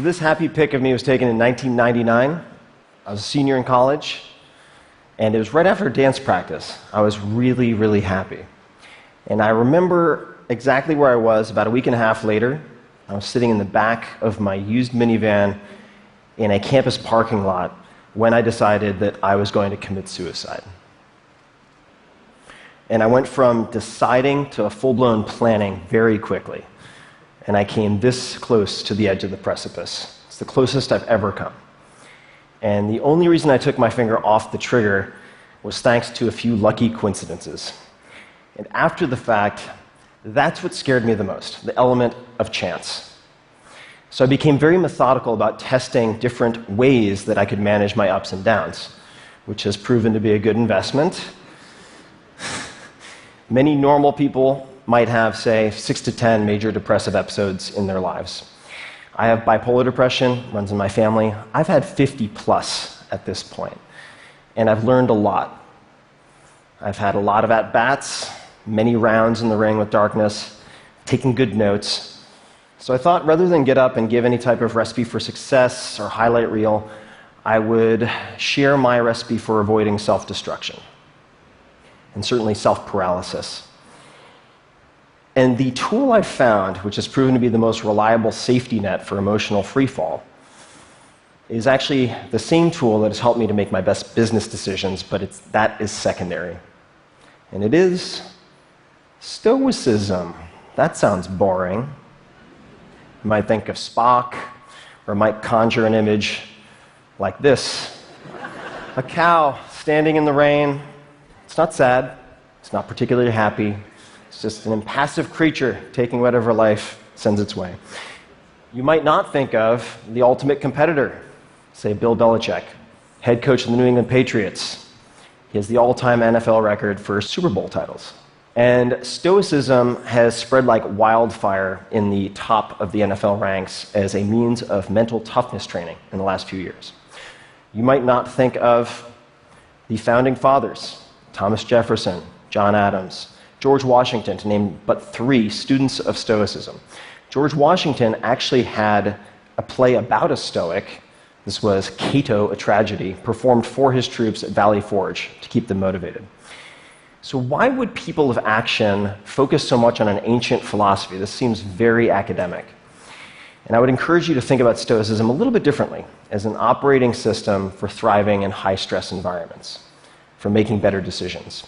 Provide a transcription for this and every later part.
So this happy pic of me was taken in 1999. I was a senior in college, and it was right after dance practice. I was really, really happy. And I remember exactly where I was about a week and a half later. I was sitting in the back of my used minivan in a campus parking lot when I decided that I was going to commit suicide. And I went from deciding to a full-blown planning very quickly. And I came this close to the edge of the precipice. It's the closest I've ever come. And the only reason I took my finger off the trigger was thanks to a few lucky coincidences. And after the fact, that's what scared me the most, the element of chance. So I became very methodical about testing different ways that I could manage my ups and downs, which has proven to be a good investment. Many normal people might have, say, 6 to 10 major depressive episodes in their lives. I have bipolar depression, runs in my family. I've had 50 plus at this point, and I've learned a lot. I've had a lot of at-bats, many rounds in the ring with darkness, taken good notes. So I thought rather than get up and give any type of recipe for success or highlight reel, I would share my recipe for avoiding self-destruction, and certainly self-paralysis. And the tool I've found, which has proven to be the most reliable safety net for emotional freefall, is actually the same tool that has helped me to make my best business decisions, but that is secondary. And it is Stoicism. That sounds boring. You might think of Spock, or might conjure an image like this. A cow standing in the rain. It's not sad. It's not particularly happy. It's just an impassive creature taking whatever life sends its way. You might not think of the ultimate competitor, say Bill Belichick, head coach of the New England Patriots. He has the all-time NFL record for Super Bowl titles. And Stoicism has spread like wildfire in the top of the NFL ranks as a means of mental toughness training in the last few years. You might not think of the founding fathers, Thomas Jefferson, John Adams, George Washington, to name but 3 students of Stoicism. George Washington actually had a play about a Stoic. This was Cato, a Tragedy, performed for his troops at Valley Forge to keep them motivated. So why would people of action focus so much on an ancient philosophy? This seems very academic. And I would encourage you to think about Stoicism a little bit differently, as an operating system for thriving in high-stress environments, for making better decisions.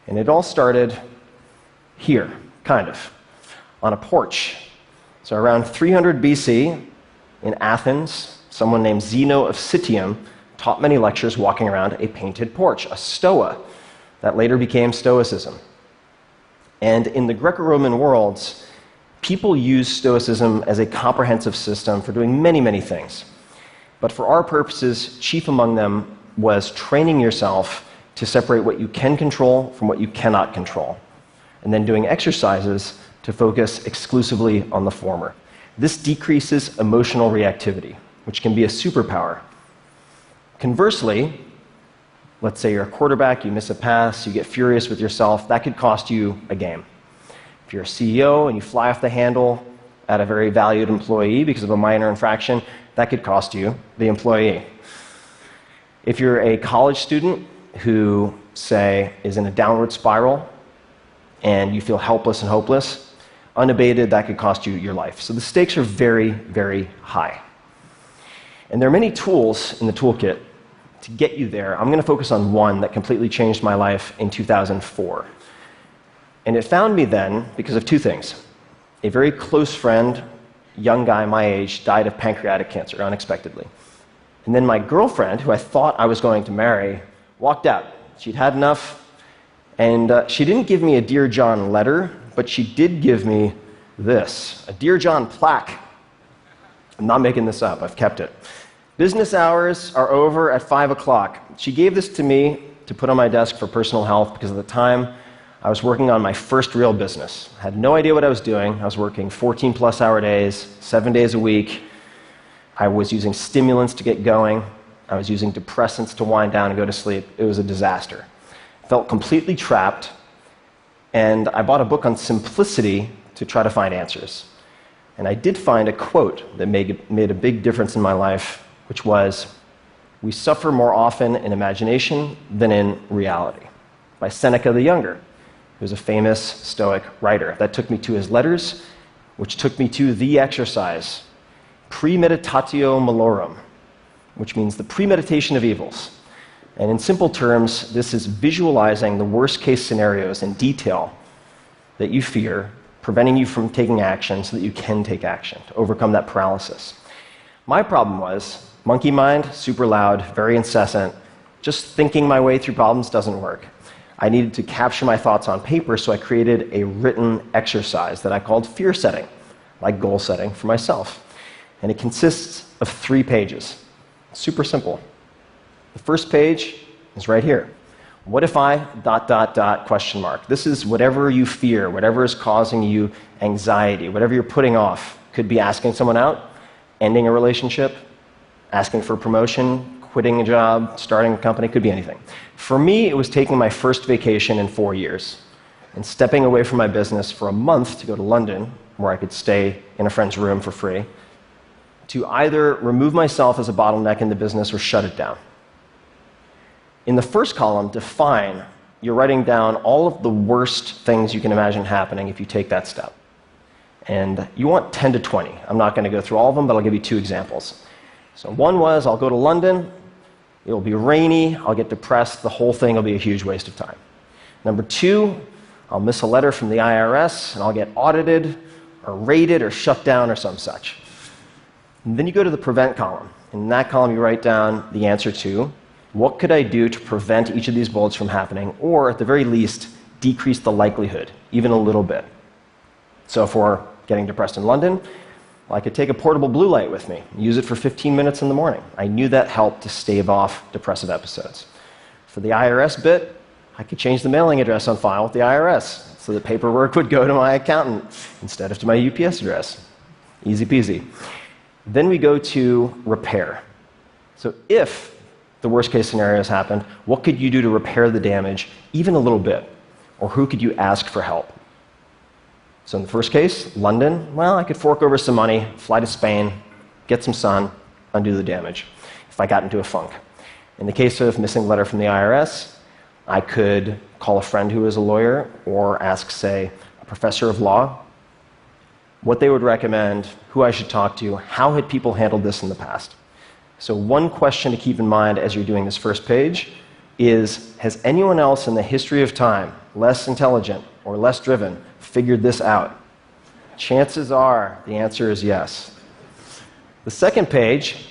And it all started here, kind of, on a porch. So around 300 BC, in Athens, someone named Zeno of Citium taught many lectures walking around a painted porch, a stoa, that later became Stoicism. And in the Greco-Roman worlds, people used Stoicism as a comprehensive system for doing many, many things. But for our purposes, chief among them was training yourself to separate what you can control from what you cannot control, and then doing exercises to focus exclusively on the former. This decreases emotional reactivity, which can be a superpower. Conversely, let's say you're a quarterback, you miss a pass, you get furious with yourself, that could cost you a game. If you're a CEO and you fly off the handle at a very valued employee because of a minor infraction, that could cost you the employee. If you're a college student who, say, is in a downward spiral and you feel helpless and hopeless, unabated, that could cost you your life. So the stakes are very, very high. And there are many tools in the toolkit to get you there. I'm going to focus on one that completely changed my life in 2004. And it found me then because of 2 things. A very close friend, young guy my age, died of pancreatic cancer unexpectedly. And then my girlfriend, who I thought I was going to marry, walked out. She'd had enough, and she didn't give me a Dear John letter, but she did give me this, a Dear John plaque. I'm not making this up, I've kept it. Business hours are over at 5 o'clock. She gave this to me to put on my desk for personal health because at the time I was working on my first real business. I had no idea what I was doing. I was working 14-plus hour days, 7 days a week. I was using stimulants to get going. I was using depressants to wind down and go to sleep. It was a disaster. I felt completely trapped, and I bought a book on simplicity to try to find answers. And I did find a quote that made a big difference in my life, which was, "We suffer more often in imagination than in reality," by Seneca the Younger, who was a famous Stoic writer. That took me to his letters, which took me to the exercise, premeditatio malorum, which means the premeditation of evils. And in simple terms, this is visualizing the worst-case scenarios in detail that you fear, preventing you from taking action so that you can take action to overcome that paralysis. My problem was monkey mind, super loud, very incessant. Just thinking my way through problems doesn't work. I needed to capture my thoughts on paper, so I created a written exercise that I called fear setting, like goal setting for myself. And it consists of 3 pages. Super simple. The first page is right here. What if I ... question mark. This is whatever you fear, whatever is causing you anxiety, whatever you're putting off. Could be asking someone out, ending a relationship, asking for a promotion, quitting a job, starting a company, could be anything. For me, it was taking my first vacation in 4 years and stepping away from my business for a month to go to London, where I could stay in a friend's room for free, to either remove myself as a bottleneck in the business or shut it down. In the first column, define, you're writing down all of the worst things you can imagine happening if you take that step. And you want 10 to 20. I'm not going to go through all of them, but I'll give you 2 examples. So one was, I'll go to London, it'll be rainy, I'll get depressed, the whole thing will be a huge waste of time. Number 2, I'll miss a letter from the IRS, and I'll get audited, or raided, or shut down, or some such. And then you go to the prevent column. In that column, you write down the answer to, what could I do to prevent each of these bullets from happening, or at the very least, decrease the likelihood, even a little bit. So if we're getting depressed in London, well, I could take a portable blue light with me, use it for 15 minutes in the morning. I knew that helped to stave off depressive episodes. For the IRS bit, I could change the mailing address on file with the IRS, so the paperwork would go to my accountant instead of to my UPS address. Easy peasy. Then we go to repair. So if the worst case scenarios happened, what could you do to repair the damage even a little bit? Or who could you ask for help? So in the first case, London, well, I could fork over some money, fly to Spain, get some sun, undo the damage if I got into a funk. In the case of missing a letter from the IRS, I could call a friend who is a lawyer or ask, say, a professor of law what they would recommend, who I should talk to, how had people handled this in the past. So one question to keep in mind as you're doing this first page is, has anyone else in the history of time, less intelligent or less driven, figured this out? Chances are the answer is yes. The second page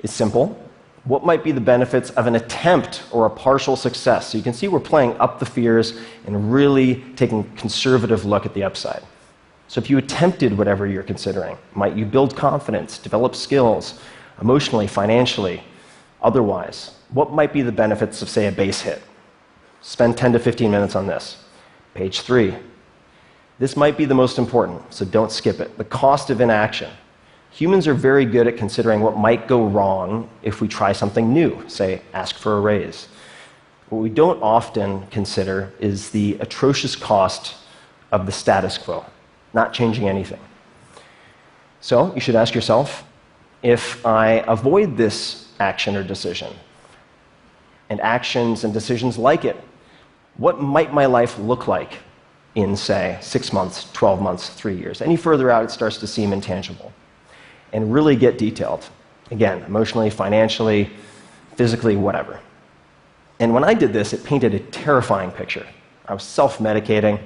is simple. What might be the benefits of an attempt or a partial success? So you can see we're playing up the fears and really taking a conservative look at the upside. So if you attempted whatever you're considering, might you build confidence, develop skills, emotionally, financially, otherwise? What might be the benefits of, say, a base hit? Spend 10 to 15 minutes on this. Page 3. This might be the most important, so don't skip it. The cost of inaction. Humans are very good at considering what might go wrong if we try something new, say, ask for a raise. What we don't often consider is the atrocious cost of the status quo, not changing anything. So you should ask yourself, if I avoid this action or decision, and actions and decisions like it, what might my life look like in, say, 6 months, 12 months, 3 years? Any further out, it starts to seem intangible. And really get detailed. Again, emotionally, financially, physically, whatever. And when I did this, it painted a terrifying picture. I was self-medicating.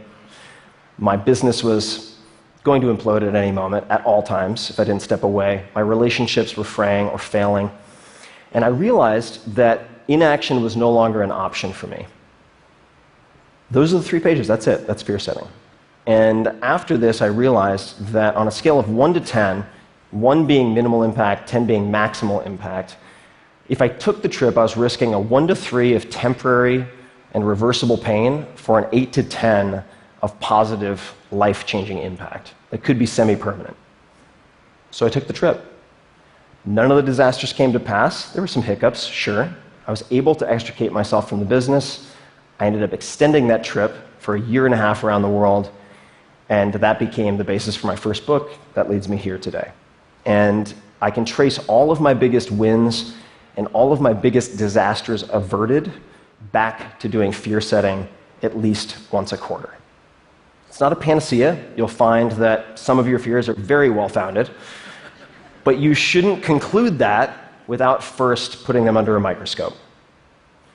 My business was going to implode at any moment, at all times, if I didn't step away. My relationships were fraying or failing. And I realized that inaction was no longer an option for me. Those are the 3 pages. That's it. That's fear setting. And after this, I realized that on a scale of 1 to 10, 1 being minimal impact, 10 being maximal impact, if I took the trip, I was risking a 1 to 3 of temporary and reversible pain for an 8 to 10 of positive, life-changing impact that could be semi-permanent. So I took the trip. None of the disasters came to pass. There were some hiccups, sure. I was able to extricate myself from the business. I ended up extending that trip for a 1.5 years around the world. And that became the basis for my first book that leads me here today. And I can trace all of my biggest wins and all of my biggest disasters averted back to doing fear setting at least once a quarter. It's not a panacea. You'll find that some of your fears are very well-founded, but you shouldn't conclude that without first putting them under a microscope.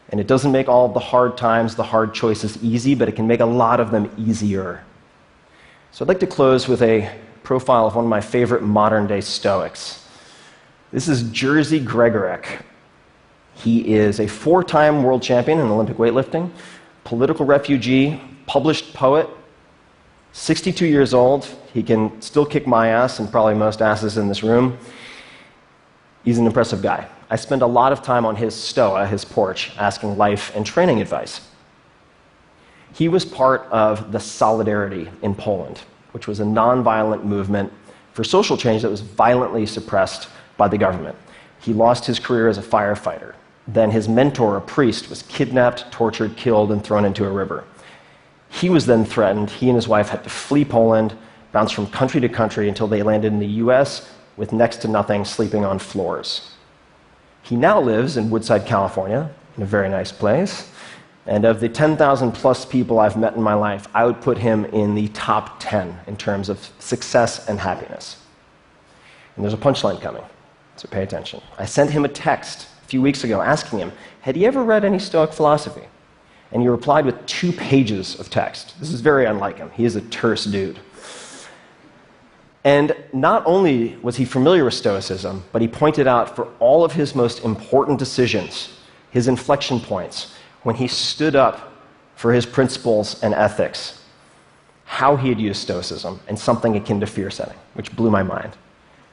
And it doesn't make all of the hard times, the hard choices easy, but it can make a lot of them easier. So I'd like to close with a profile of one of my favorite modern-day Stoics. This is Jerzy Gregorek. He is a 4-time world champion in Olympic weightlifting, political refugee, published poet, 62 years old. He can still kick my ass and probably most asses in this room. He's an impressive guy. I spend a lot of time on his stoa, his porch, asking life and training advice. He was part of the Solidarity in Poland, which was a nonviolent movement for social change that was violently suppressed by the government. He lost his career as a firefighter. Then his mentor, a priest, was kidnapped, tortured, killed, and thrown into a river. He was then threatened. He and his wife had to flee Poland, bounce from country to country until they landed in the US with next to nothing, sleeping on floors. He now lives in Woodside, California, in a very nice place. And of the 10,000 plus people I've met in my life, I would put him in the top 10 in terms of success and happiness. And there's a punchline coming, so pay attention. I sent him a text a few weeks ago asking him, had he ever read any Stoic philosophy? And he replied with 2 pages of text. This is very unlike him. He is a terse dude. And not only was he familiar with Stoicism, but he pointed out for all of his most important decisions, his inflection points, when he stood up for his principles and ethics, how he had used Stoicism and something akin to fear setting, which blew my mind.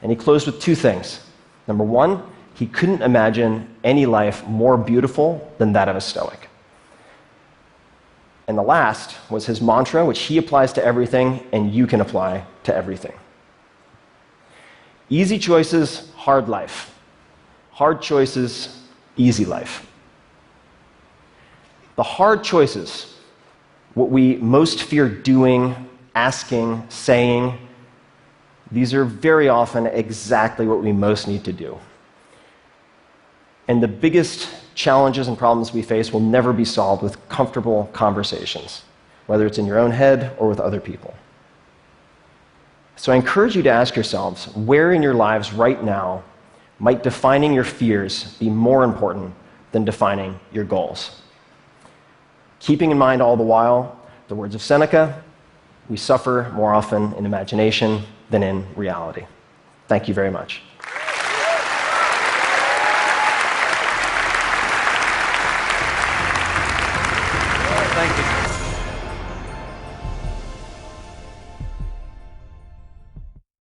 And he closed with 2 things. Number 1, he couldn't imagine any life more beautiful than that of a Stoic. And the last was his mantra, which he applies to everything, and you can apply to everything. Easy choices, hard life. Hard choices, easy life. The hard choices, what we most fear doing, asking, saying, these are very often exactly what we most need to do. And the biggest challenges and problems we face will never be solved with comfortable conversations, whether it's in your own head or with other people. So I encourage you to ask yourselves, where in your lives right now might defining your fears be more important than defining your goals? Keeping in mind all the while the words of Seneca, we suffer more often in imagination than in reality. Thank you very much.